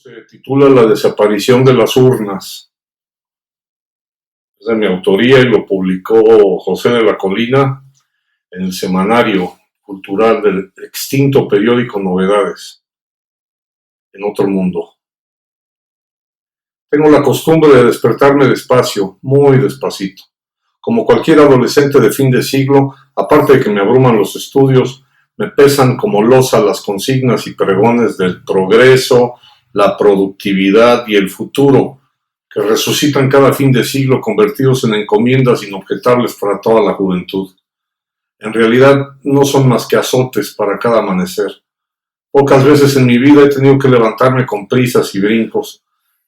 Se titula La desaparición de las urnas. Es de mi autoría y lo publicó José de la Colina en el semanario cultural del extinto periódico Novedades, en otro mundo. Tengo la costumbre de despertarme despacio, muy despacito. Como cualquier adolescente de fin de siglo, aparte de que me abruman los estudios, me pesan como losa las consignas y pregones del progreso, la productividad y el futuro, que resucitan cada fin de siglo convertidos en encomiendas inobjetables para toda la juventud. En realidad no son más que azotes para cada amanecer. Pocas veces en mi vida he tenido que levantarme con prisas y brincos,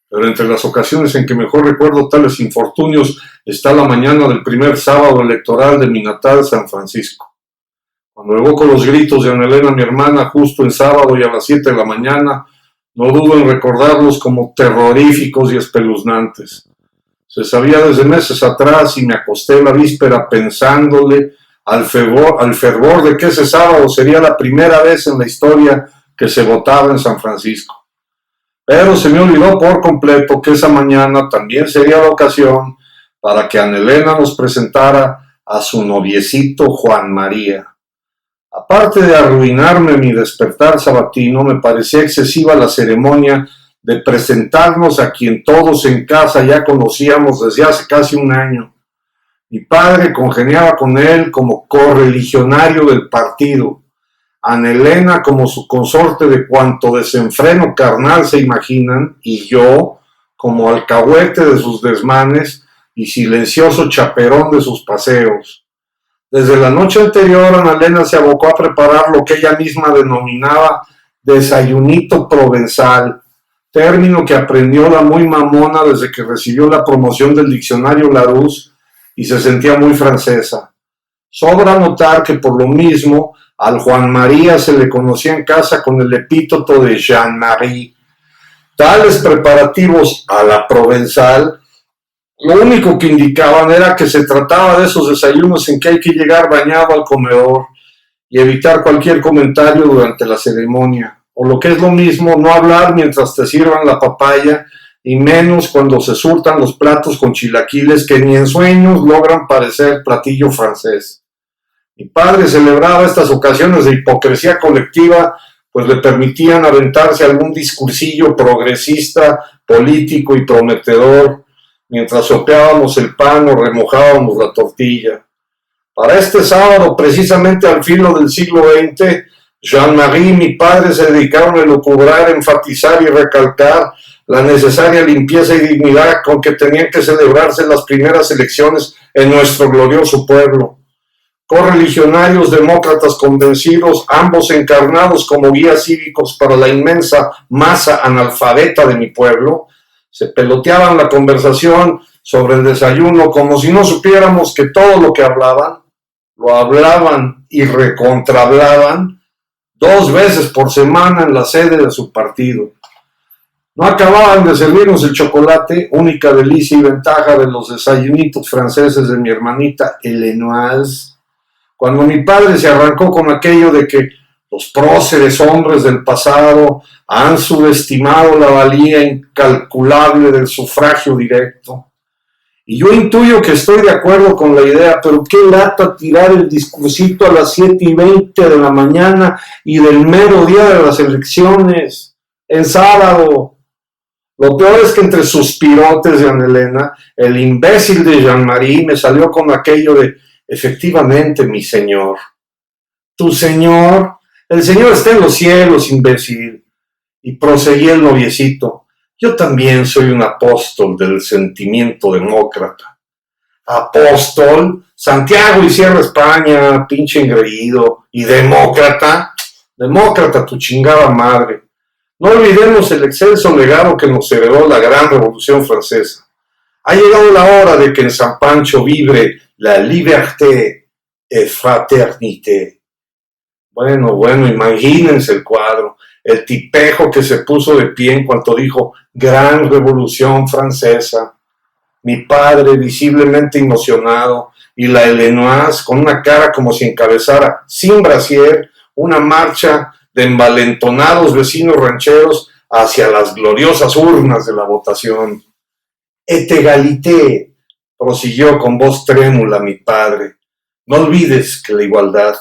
pero entre las ocasiones en que mejor recuerdo tales infortunios está la mañana del primer sábado electoral de mi natal San Francisco. Cuando evoco los gritos de Ana Elena, mi hermana, justo en sábado y a las 7 de la mañana, no dudo en recordarlos como terroríficos y espeluznantes. Se sabía desde meses atrás y me acosté la víspera pensándole al fervor de que ese sábado sería la primera vez en la historia que se votaba en San Francisco. Pero se me olvidó por completo que esa mañana también sería la ocasión para que Ana Elena nos presentara a su noviecito Juan María. Aparte de arruinarme mi despertar sabatino, me parecía excesiva la ceremonia de presentarnos a quien todos en casa ya conocíamos desde hace casi un año. Mi padre congeniaba con él como correligionario del partido, Ana Elena como su consorte de cuanto desenfreno carnal se imaginan, y yo como alcahuete de sus desmanes y silencioso chaperón de sus paseos. Desde la noche anterior, Ana Elena se abocó a preparar lo que ella misma denominaba desayunito provenzal, término que aprendió la muy mamona desde que recibió la promoción del diccionario Larousse y se sentía muy francesa. Sobra notar que por lo mismo al Juan María se le conocía en casa con el epíteto de Jean-Marie. Tales preparativos a la provenzal lo único que indicaban era que se trataba de esos desayunos en que hay que llegar bañado al comedor y evitar cualquier comentario durante la ceremonia, o lo que es lo mismo, no hablar mientras te sirvan la papaya, y menos cuando se surtan los platos con chilaquiles que ni en sueños logran parecer platillo francés. Mi padre celebraba estas ocasiones de hipocresía colectiva, pues le permitían aventarse algún discursillo progresista, político y prometedor, mientras sopeábamos el pan o remojábamos la tortilla. Para este sábado, precisamente al filo del siglo XX, Jean-Marie y mi padre se dedicaron a elucubrar, enfatizar y recalcar la necesaria limpieza y dignidad con que tenían que celebrarse las primeras elecciones en nuestro glorioso pueblo. Correligionarios demócratas convencidos, ambos encarnados como guías cívicos para la inmensa masa analfabeta de mi pueblo, se peloteaban la conversación sobre el desayuno como si no supiéramos que todo lo que hablaban, lo hablaban y recontrahablaban 2 veces por semana en la sede de su partido. No acababan de servirnos el chocolate, única delicia y ventaja de los desayunitos franceses de mi hermanita Elenoise, cuando mi padre se arrancó con aquello de que los próceres hombres del pasado han subestimado la valía incalculable del sufragio directo. Y yo intuyo que estoy de acuerdo con la idea, pero qué lata tirar el discursito a las 7:20 de la mañana y del mero día de las elecciones, en sábado. Lo peor es que entre suspirotes de Ana Elena, el imbécil de Jean-Marie me salió con aquello de: efectivamente, mi señor. ¿Tu señor? El Señor está en los cielos, imbécil. Y proseguía el noviecito: yo también soy un apóstol del sentimiento demócrata. ¿Apóstol? Santiago y Sierra España, pinche engreído. ¿Y demócrata? Demócrata, tu chingada madre. No olvidemos el excelso legado que nos heredó la gran Revolución Francesa. Ha llegado la hora de que en San Pancho vibre la liberté et fraternité. Bueno, imagínense el cuadro, el tipejo que se puso de pie en cuanto dijo Gran Revolución Francesa, mi padre visiblemente emocionado y la Elenoise con una cara como si encabezara sin brasier una marcha de envalentonados vecinos rancheros hacia las gloriosas urnas de la votación. Et égalité, prosiguió con voz trémula mi padre. No olvides que la igualdad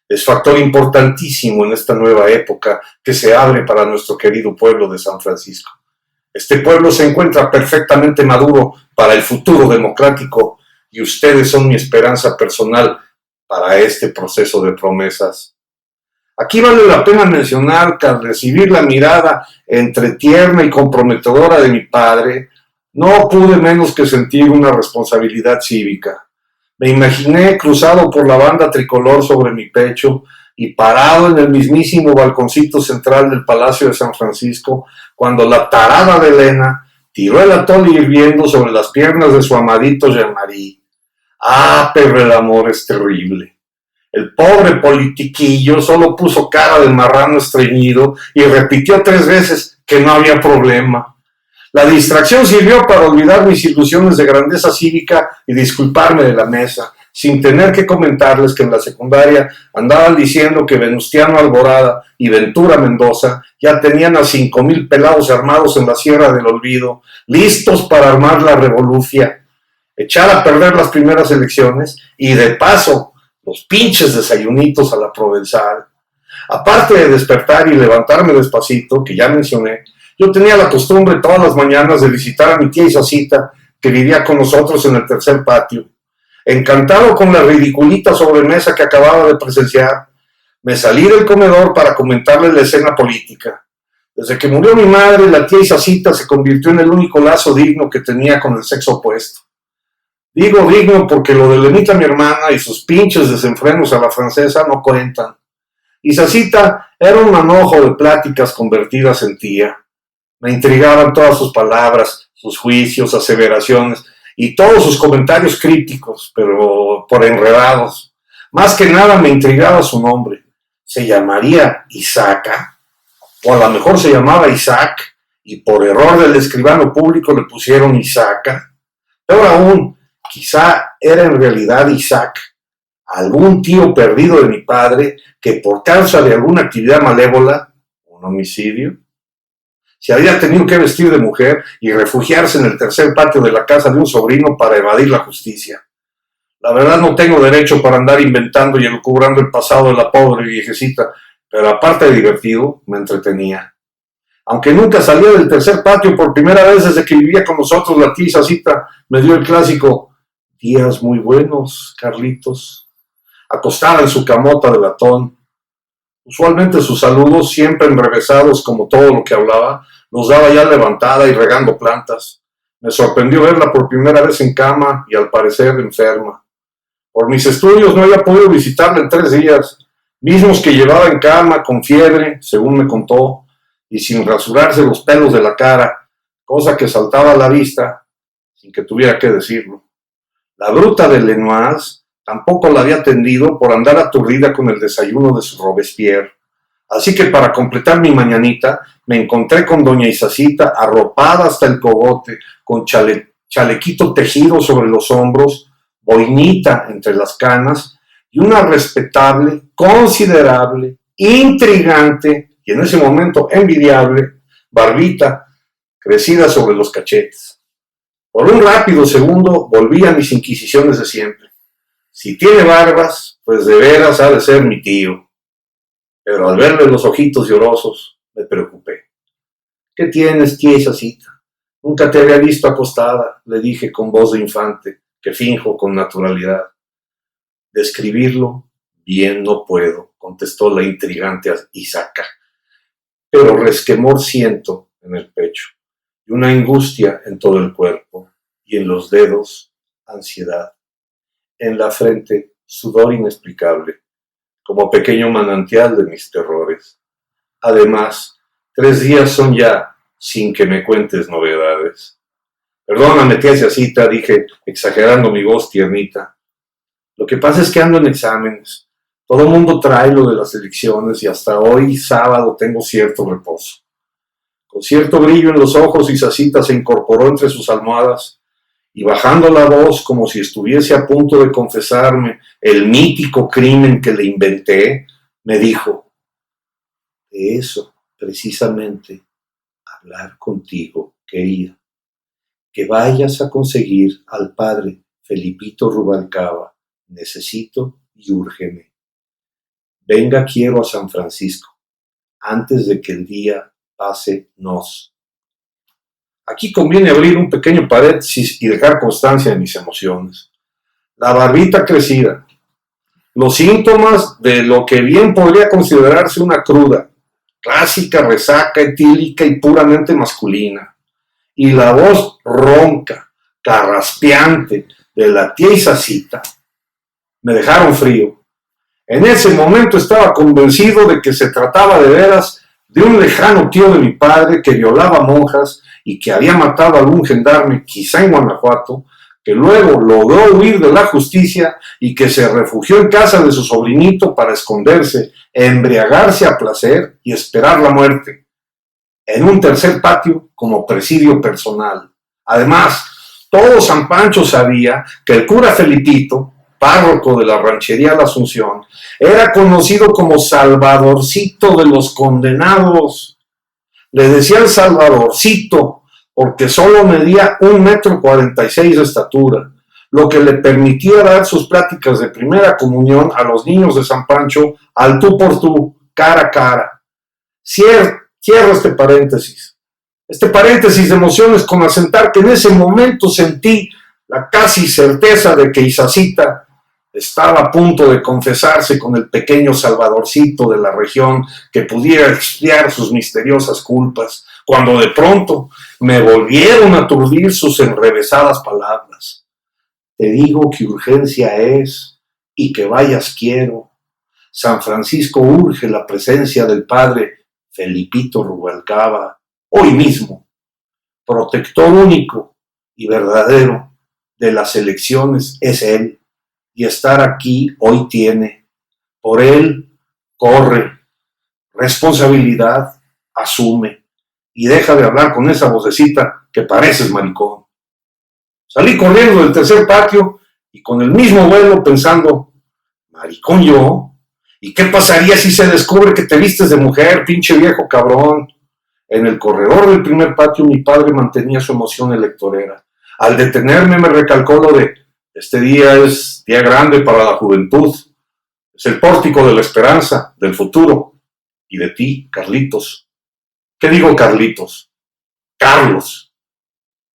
es factor importantísimo en esta nueva época que se abre para nuestro querido pueblo de San Francisco. Este pueblo se encuentra perfectamente maduro para el futuro democrático y ustedes son mi esperanza personal para este proceso de promesas. Aquí vale la pena mencionar que al recibir la mirada entre tierna y comprometedora de mi padre, no pude menos que sentir una responsabilidad cívica. Me imaginé cruzado por la banda tricolor sobre mi pecho y parado en el mismísimo balconcito central del Palacio de San Francisco cuando la tarada de Elena tiró el atole hirviendo sobre las piernas de su amadito Jean-Marie. Ah, pero el amor es terrible. El pobre politiquillo solo puso cara de marrano estreñido y repitió 3 veces que no había problema. La distracción sirvió para olvidar mis ilusiones de grandeza cívica y disculparme de la mesa, sin tener que comentarles que en la secundaria andaban diciendo que Venustiano Alborada y Ventura Mendoza ya tenían a 5,000 pelados armados en la Sierra del Olvido, listos para armar la revolucia, echar a perder las primeras elecciones y de paso los pinches desayunitos a la provenzal. Aparte de despertar y levantarme despacito, que ya mencioné, yo tenía la costumbre todas las mañanas de visitar a mi tía Isacita, que vivía con nosotros en el tercer patio. Encantado con la ridiculita sobremesa que acababa de presenciar, me salí del comedor para comentarle la escena política. Desde que murió mi madre, la tía Isacita se convirtió en el único lazo digno que tenía con el sexo opuesto. Digo digno porque lo de Lenita, mi hermana, y sus pinches desenfrenos a la francesa no cuentan. Isacita era un manojo de pláticas convertidas en tía. Me intrigaban todas sus palabras, sus juicios, aseveraciones y todos sus comentarios críticos, pero por enredados. Más que nada me intrigaba su nombre. ¿Se llamaría Isaca? O a lo mejor se llamaba Isaac y por error del escribano público le pusieron Isaca. Peor aún, quizá era en realidad Isaac, algún tío perdido de mi padre que por causa de alguna actividad malévola, un homicidio, se había tenido que vestir de mujer y refugiarse en el tercer patio de la casa de un sobrino para evadir la justicia. La verdad no tengo derecho para andar inventando y elucubrando el pasado de la pobre viejecita, pero aparte de divertido, me entretenía. Aunque nunca salía del tercer patio, por primera vez desde que vivía con nosotros, la tía Isacita me dio el clásico "días muy buenos, Carlitos", acostada en su camota de latón. Usualmente sus saludos, siempre enrevesados como todo lo que hablaba, los daba ya levantada y regando plantas. Me sorprendió verla por primera vez en cama y al parecer enferma. Por mis estudios no había podido visitarla en 3 días, mismos que llevaba en cama con fiebre, según me contó, y sin rasurarse los pelos de la cara, cosa que saltaba a la vista sin que tuviera que decirlo. La bruta de Lenoise tampoco la había atendido por andar aturdida con el desayuno de su Robespierre. Así que para completar mi mañanita, me encontré con doña Isacita arropada hasta el cogote, con chalequito tejido sobre los hombros, boinita entre las canas y una respetable, considerable, intrigante y en ese momento envidiable barbita crecida sobre los cachetes. Por un rápido segundo volví a mis inquisiciones de siempre. Si tiene barbas, pues de veras ha de ser mi tío. Pero al verle los ojitos llorosos, me preocupé. ¿Qué tienes, tía Isacita? Nunca te había visto acostada, le dije con voz de infante, que finjo con naturalidad. Describirlo bien no puedo, contestó la intrigante Isaca, pero resquemor siento en el pecho, y una angustia en todo el cuerpo, y en los dedos, ansiedad. En la frente, sudor inexplicable, como pequeño manantial de mis terrores. Además, 3 días son ya sin que me cuentes novedades. Perdóname, tía Isacita, dije, exagerando mi voz tiernita. Lo que pasa es que ando en exámenes. Todo el mundo trae lo de las elecciones y hasta hoy, sábado, tengo cierto reposo. Con cierto brillo en los ojos, Isacita se incorporó entre sus almohadas y bajando la voz como si estuviese a punto de confesarme el mítico crimen que le inventé, me dijo: de eso, precisamente, hablar contigo, querida, que vayas a conseguir al padre Felipito Rubalcaba. Necesito y úrgeme. Venga, quiero a San Francisco, antes de que el día pase nos. Aquí conviene abrir un pequeño paréntesis y dejar constancia de mis emociones. La barbita crecida, los síntomas de lo que bien podría considerarse una cruda, clásica resaca etílica y puramente masculina, y la voz ronca, carraspeante de la tía Isacita, me dejaron frío. En ese momento estaba convencido de que se trataba de veras de un lejano tío de mi padre que violaba monjas y que había matado a algún gendarme, quizá en Guanajuato, que luego logró huir de la justicia y que se refugió en casa de su sobrinito para esconderse, embriagarse a placer y esperar la muerte, en un tercer patio como presidio personal. Además, todo San Pancho sabía que el cura Felipito, párroco de la ranchería La Asunción, era conocido como Salvadorcito de los condenados. Le decían Salvadorcito porque solo medía 1,46 m de estatura, lo que le permitía dar sus pláticas de primera comunión a los niños de San Pancho al tú por tú, cara a cara. Cierro este paréntesis de emociones con asentar que en ese momento sentí la casi certeza de que Isacita estaba a punto de confesarse con el pequeño Salvadorcito de la región que pudiera expiar sus misteriosas culpas, cuando de pronto me volvieron a aturdir sus enrevesadas palabras. Te digo que urgencia es y que vayas quiero. San Francisco urge la presencia del padre Felipito Rubalcaba hoy mismo, protector único y verdadero de las elecciones es él, y estar aquí hoy tiene. Por él corre, responsabilidad asume, y deja de hablar con esa vocecita que pareces maricón. Salí corriendo del tercer patio y con el mismo vuelo pensando, ¿maricón yo? ¿Y qué pasaría si se descubre que te vistes de mujer, pinche viejo cabrón? En el corredor del primer patio mi padre mantenía su emoción electorera. Al detenerme me recalcó lo de, este día es día grande para la juventud, es el pórtico de la esperanza, del futuro, y de ti, Carlitos. ¿Qué digo Carlitos? Carlos.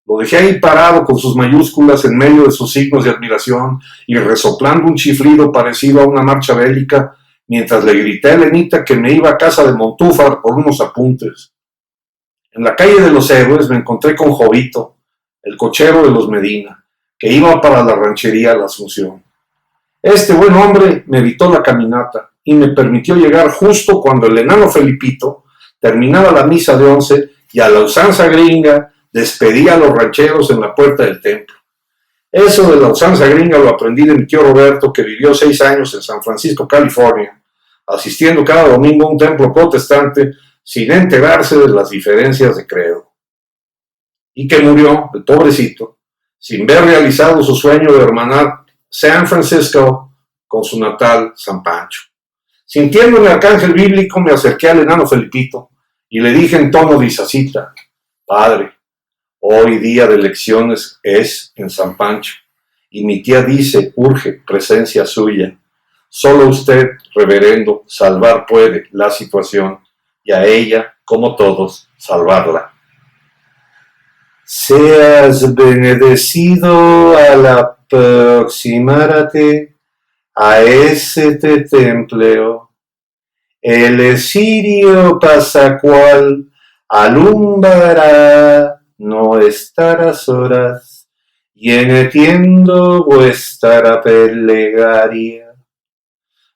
Lo dejé ahí parado con sus mayúsculas en medio de sus signos de admiración y resoplando un chiflido parecido a una marcha bélica mientras le grité a Elenita que me iba a casa de Montúfar por unos apuntes. En la calle de los Héroes me encontré con Jovito, el cochero de los Medina, que iba para la ranchería La Asunción. Este buen hombre me evitó la caminata y me permitió llegar justo cuando el enano Felipito terminaba la misa de 11 y a la usanza gringa despedía a los rancheros en la puerta del templo. Eso de la usanza gringa lo aprendí de mi tío Roberto, que vivió 6 años en San Francisco, California, asistiendo cada domingo a un templo protestante sin enterarse de las diferencias de credo. Y que murió, el pobrecito, sin ver realizado su sueño de hermanar San Francisco con su natal San Pancho. Sintiendo el arcángel bíblico, me acerqué al enano Felipito y le dije en tono de Isacita, Padre, hoy día de elecciones es en San Pancho, y mi tía dice, urge presencia suya. Solo usted, reverendo, salvar puede la situación, y a ella, como todos, salvarla. Seas benedecido al aproximarte a ese templeo. El cirio pascual alumbrará nuestras horas, y entiendo vuestra plegaria.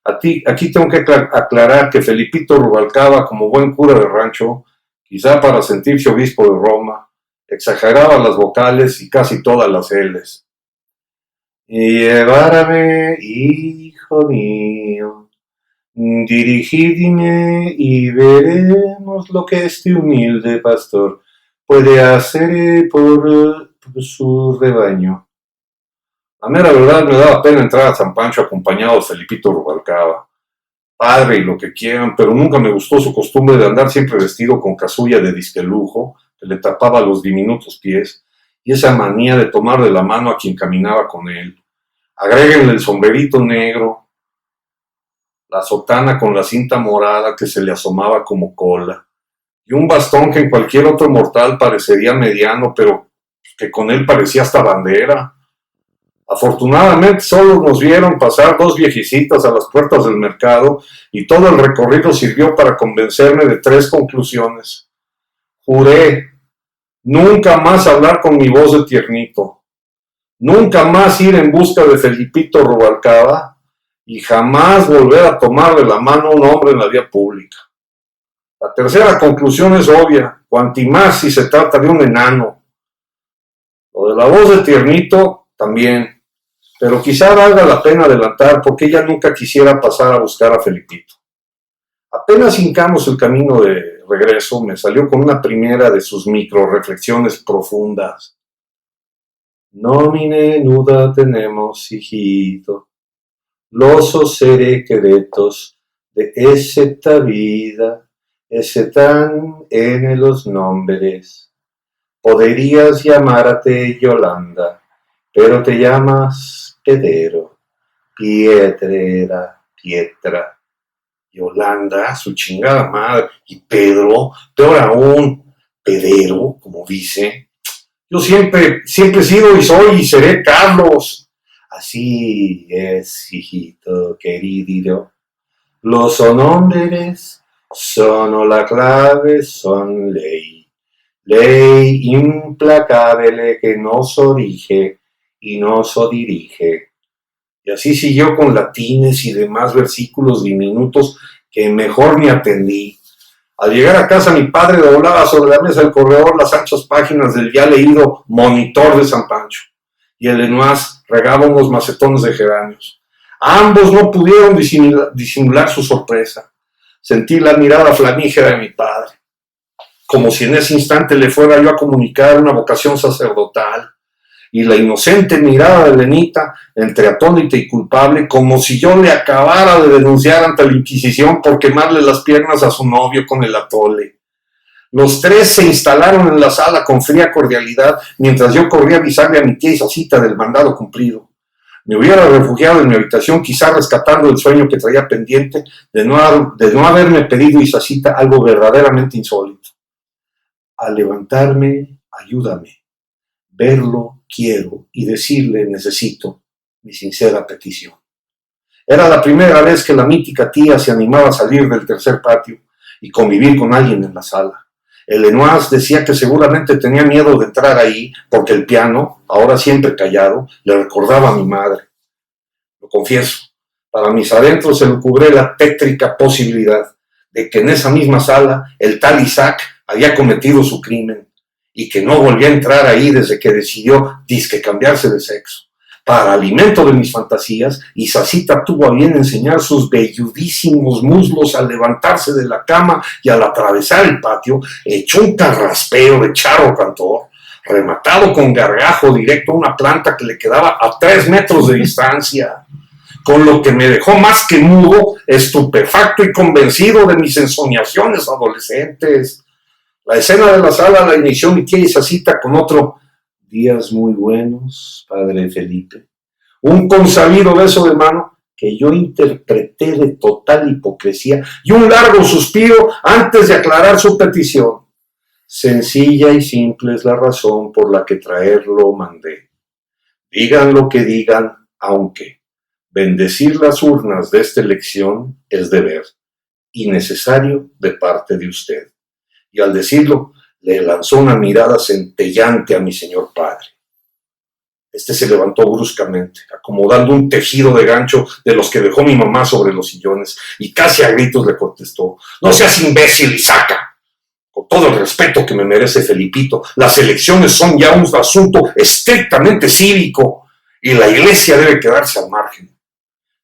Aquí tengo que aclarar que Felipito Rubalcaba, como buen cura de rancho, quizá para sentirse obispo de Roma, exageraba las vocales y casi todas las L's. Llevárame, hijo mío, dirigidme y veremos lo que este humilde pastor puede hacer por su rebaño. La mera verdad me daba pena entrar a San Pancho acompañado de Felipito Rubalcaba. padre y lo que quieran, pero nunca me gustó su costumbre de andar siempre vestido con casulla de disque lujo, que le tapaba los diminutos pies, y esa manía de tomar de la mano a quien caminaba con él. Agréguenle el sombrerito negro, la sotana con la cinta morada que se le asomaba como cola, y un bastón que en cualquier otro mortal parecería mediano, pero que con él parecía hasta bandera. Afortunadamente solo nos vieron pasar 2 viejecitas a las puertas del mercado y todo el recorrido sirvió para convencerme de 3 conclusiones. Juré nunca más hablar con mi voz de tiernito, nunca más ir en busca de Felipito Rubalcaba y jamás volver a tomarle la mano a un hombre en la vía pública. La tercera conclusión es obvia, cuanti más si se trata de un enano. Lo de la voz de tiernito también. Pero quizá valga la pena adelantar porque ella nunca quisiera pasar a buscar a Felipito. Apenas hincamos el camino de regreso, me salió con una primera de sus micro reflexiones profundas. Nomine nuda tenemos, hijito, los secretos de esta vida están en los nombres. Podrías llamarte Yolanda, pero te llamas Pedero, Pietra, Yolanda, su chingada madre, y Pedro, peor aún, Pedero, como dice. Yo siempre he sido y soy y seré Carlos. Así es, hijito querido. Los nombres son la clave, son ley. Ley implacable que nos orige y nos dirige. Y así siguió con latines y demás versículos diminutos que mejor ni atendí. Al llegar a casa mi padre doblaba sobre la mesa del corredor las anchas páginas del ya leído Monitor de San Pancho, y el Lenoir regaba unos macetones de geranios. Ambos no pudieron disimular su sorpresa. Sentí la mirada flamígera de mi padre, como si en ese instante le fuera yo a comunicar una vocación sacerdotal, y la inocente mirada de Lenita, entre atónita y culpable, como si yo le acabara de denunciar ante la Inquisición por quemarle las piernas a su novio con el atole. Los 3 se instalaron en la sala con fría cordialidad, mientras yo corría a avisarle a mi tía Isacita del mandado cumplido. Me hubiera refugiado en mi habitación, quizá rescatando el sueño que traía pendiente de no haberme pedido Isacita algo verdaderamente insólito. Al levantarme, ayúdame. Verlo quiero y decirle necesito mi sincera petición. Era la primera vez que la mítica tía se animaba a salir del tercer patio y convivir con alguien en la sala. El Lenoir decía que seguramente tenía miedo de entrar ahí porque el piano, ahora siempre callado, le recordaba a mi madre. Lo confieso, para mis adentros se me cubre la tétrica posibilidad de que en esa misma sala el tal Isaac había cometido su crimen y que no volvió a entrar ahí desde que decidió disque cambiarse de sexo. Para alimento de mis fantasías, Isacita tuvo a bien enseñar sus velludísimos muslos al levantarse de la cama y al atravesar el patio, echó un carraspeo de charro cantor, rematado con gargajo directo a una planta que le quedaba a 3 metros de distancia, con lo que me dejó más que mudo, estupefacto y convencido de mis ensoñaciones adolescentes. La escena de la sala la inició mi tía Isacita con otro días muy buenos, padre Felipe. Un consabido beso de mano que yo interpreté de total hipocresía y un largo suspiro antes de aclarar su petición. Sencilla y simple es la razón por la que traerlo mandé. Digan lo que digan, aunque bendecir las urnas de esta elección es deber y necesario de parte de usted. Y al decirlo, le lanzó una mirada centellante a mi señor padre. Este se levantó bruscamente, acomodando un tejido de gancho de los que dejó mi mamá sobre los sillones, y casi a gritos le contestó: «No seas imbécil, Isaca. Con todo el respeto que me merece Felipito, las elecciones son ya un asunto estrictamente cívico, y la iglesia debe quedarse al margen».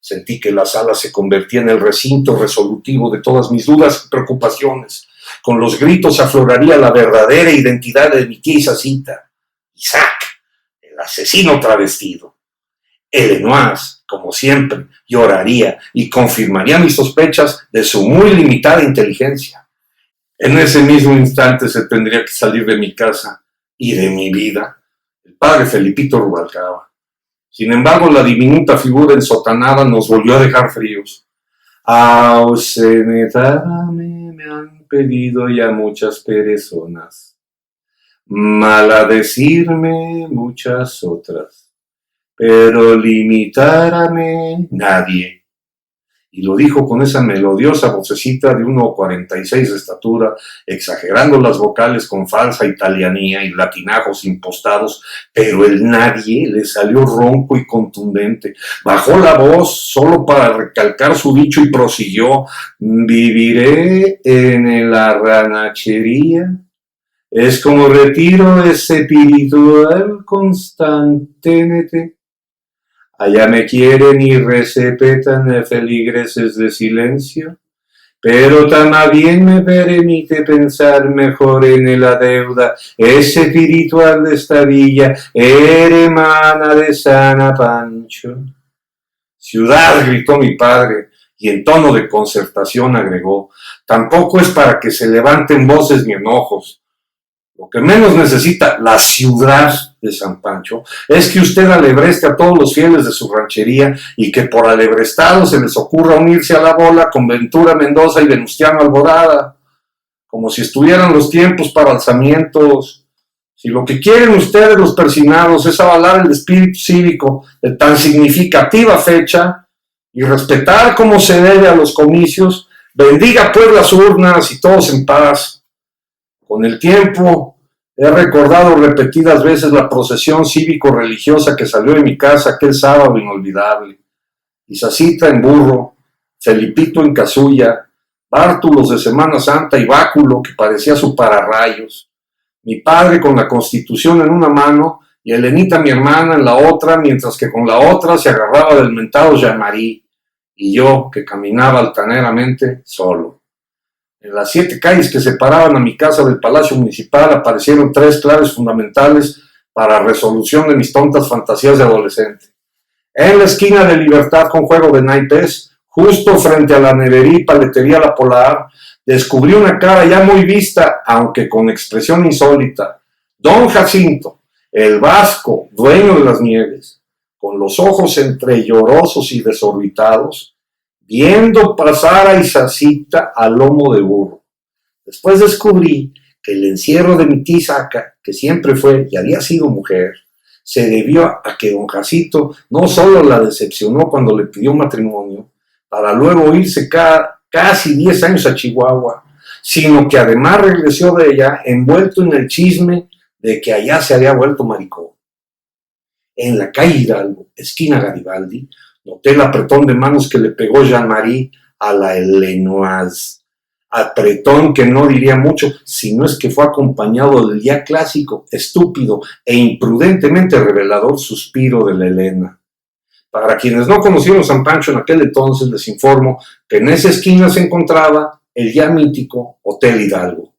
Sentí que la sala se convertía en el recinto resolutivo de todas mis dudas y preocupaciones. Con los gritos afloraría la verdadera identidad de mi tía Isacita. Isaac, el asesino travestido. Lenoir, como siempre, lloraría y confirmaría mis sospechas de su muy limitada inteligencia. En ese mismo instante se tendría que salir de mi casa y de mi vida el padre Felipito Rubalcaba. Sin embargo, la diminuta figura ensotanada nos volvió a dejar fríos. Ausentarme me han pedido ya muchas personas, maladecirme muchas otras, pero limitárame nadie. Y lo dijo con esa melodiosa vocecita de 1,46 de estatura, exagerando las vocales con falsa italianía y latinajos impostados, pero el nadie le salió ronco y contundente. Bajó la voz solo para recalcar su dicho y prosiguió: viviré en la ranachería. Es como retiro espiritual constantemente. Allá me quieren y respetan feligreses de silencio, pero también me permite pensar mejor en la deuda espiritual de esta villa, hermana de San Pancho. Ciudad, gritó mi padre, y en tono de concertación agregó: tampoco es para que se levanten voces ni enojos. Lo que menos necesita la ciudad de San Pancho es que usted alebreste a todos los fieles de su ranchería y que por alebrestado se les ocurra unirse a la bola con Ventura Mendoza y Venustiano Alborada, como si estuvieran los tiempos para alzamientos. Si lo que quieren ustedes los persinados es avalar el espíritu cívico de tan significativa fecha y respetar como se debe a los comicios, bendiga pues las urnas y todos en paz. Con el tiempo he recordado repetidas veces la procesión cívico-religiosa que salió de mi casa aquel sábado inolvidable. Isacita en burro, Felipito en casulla, bártulos de Semana Santa y báculo que parecía su pararrayos. Mi padre con la Constitución en una mano y Elenita mi hermana en la otra, mientras que con la otra se agarraba del mentado Jean-Marie, y yo que caminaba altaneramente solo. En las 7 calles que separaban a mi casa del Palacio Municipal aparecieron 3 claves fundamentales para resolución de mis tontas fantasías de adolescente. En la esquina de Libertad con juego de naipes, justo frente a la nevería y paletería La Polar, descubrí una cara ya muy vista, aunque con expresión insólita. Don Jacinto, el vasco, dueño de las nieves, con los ojos entre llorosos y desorbitados, viendo pasar a Isacita a lomo de burro. Después descubrí que el encierro de mi tisaca, que siempre fue y había sido mujer, se debió a que don Jacinto no solo la decepcionó cuando le pidió matrimonio, para luego irse casi 10 años a Chihuahua, sino que además regresó de ella envuelto en el chisme de que allá se había vuelto maricón. En la calle Hidalgo, esquina Garibaldi, noté el apretón de manos que le pegó Jean-Marie a la Lenoir. Apretón que no diría mucho, si no es que fue acompañado del ya clásico, estúpido e imprudentemente revelador suspiro de la Elena. Para quienes no conocieron San Pancho en aquel entonces, les informo que en esa esquina se encontraba el ya mítico Hotel Hidalgo,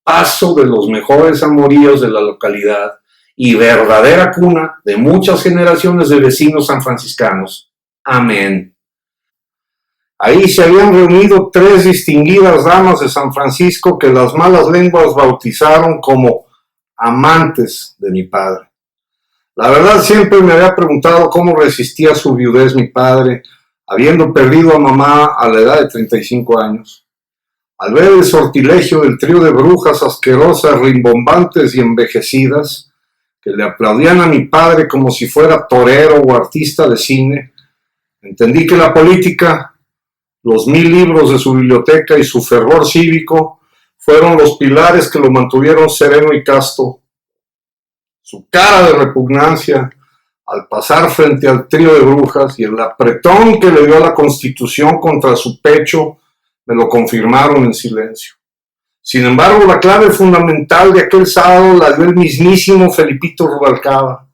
paso de los mejores amoríos de la localidad y verdadera cuna de muchas generaciones de vecinos sanfranciscanos. Amén. Ahí se habían reunido 3 distinguidas damas de San Francisco que las malas lenguas bautizaron como amantes de mi padre. La verdad, siempre me había preguntado cómo resistía su viudez mi padre, habiendo perdido a mamá a la edad de 35 años. Al ver el sortilegio del trío de brujas asquerosas, rimbombantes y envejecidas, que le aplaudían a mi padre como si fuera torero o artista de cine, entendí que la política, los 1000 libros de su biblioteca y su fervor cívico fueron los pilares que lo mantuvieron sereno y casto. Su cara de repugnancia al pasar frente al trío de brujas y el apretón que le dio a la Constitución contra su pecho me lo confirmaron en silencio. Sin embargo, la clave fundamental de aquel sábado la dio el mismísimo Felipito Rubalcaba.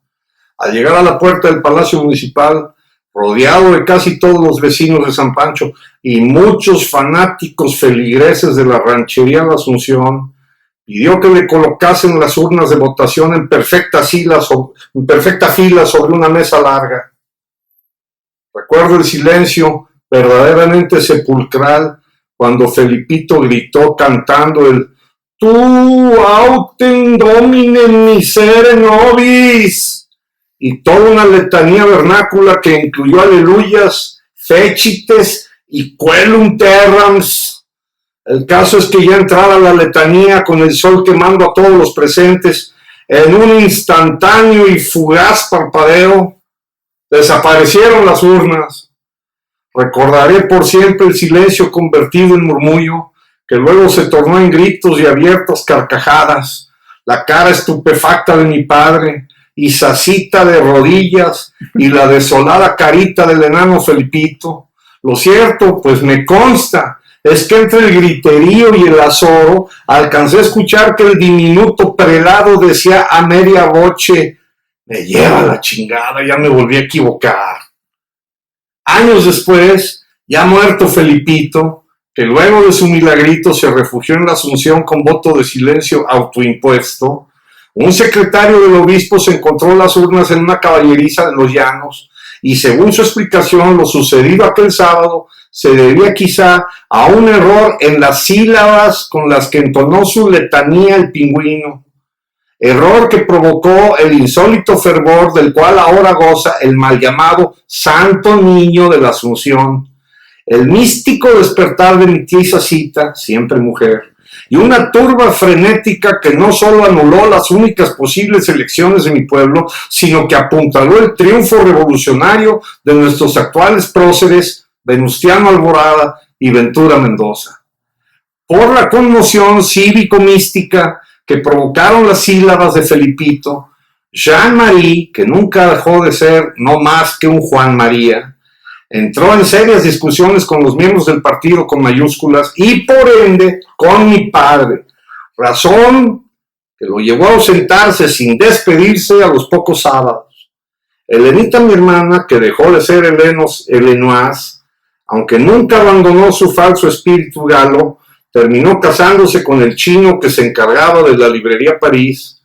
Al llegar a la puerta del Palacio Municipal, rodeado de casi todos los vecinos de San Pancho y muchos fanáticos feligreses de la ranchería La Asunción, pidió que le colocasen las urnas de votación en perfecta fila sobre una mesa larga. Recuerdo el silencio verdaderamente sepulcral cuando Felipito gritó cantando el Tu autem domine misere nobis, y toda una letanía vernácula que incluyó aleluyas, fechites y quelum terrams. El caso es que ya entrada la letanía con el sol quemando a todos los presentes, en un instantáneo y fugaz parpadeo, desaparecieron las urnas. Recordaré por siempre el silencio convertido en murmullo, que luego se tornó en gritos y abiertas carcajadas, la cara estupefacta de mi padre, Isacita de rodillas y la desolada carita del enano Felipito. Lo cierto, pues me consta, es que entre el griterío y el azoro alcancé a escuchar que el diminuto prelado decía a media voce, me lleva la chingada, ya me volví a equivocar. Años después, ya muerto Felipito, que luego de su milagrito se refugió en la Asunción con voto de silencio autoimpuesto, un secretario del obispo se encontró las urnas en una caballeriza de los llanos y según su explicación lo sucedido aquel sábado se debía quizá a un error en las sílabas con las que entonó su letanía el pingüino, error que provocó el insólito fervor del cual ahora goza el mal llamado Santo Niño de la Asunción, el místico despertar de mi tía Isacita, siempre mujer, y una turba frenética que no solo anuló las únicas posibles elecciones de mi pueblo, sino que apuntaló el triunfo revolucionario de nuestros actuales próceres, Venustiano Alborada y Ventura Mendoza. Por la conmoción cívico-mística que provocaron las sílabas de Felipito, Jean-Marie, que nunca dejó de ser no más que un Juan María, entró en serias discusiones con los miembros del partido con mayúsculas y por ende con mi padre, razón que lo llevó a ausentarse sin despedirse a los pocos sábados. Helenita, mi hermana, que dejó de ser Helenoise, aunque nunca abandonó su falso espíritu galo, terminó casándose con el chino que se encargaba de la librería París,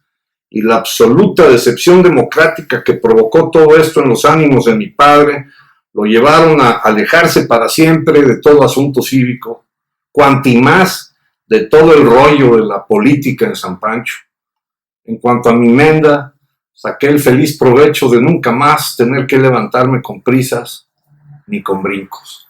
y la absoluta decepción democrática que provocó todo esto en los ánimos de mi padre lo llevaron a alejarse para siempre de todo asunto cívico, cuanti más de todo el rollo de la política en San Pancho. En cuanto a mi menda, saqué el feliz provecho de nunca más tener que levantarme con prisas ni con brincos.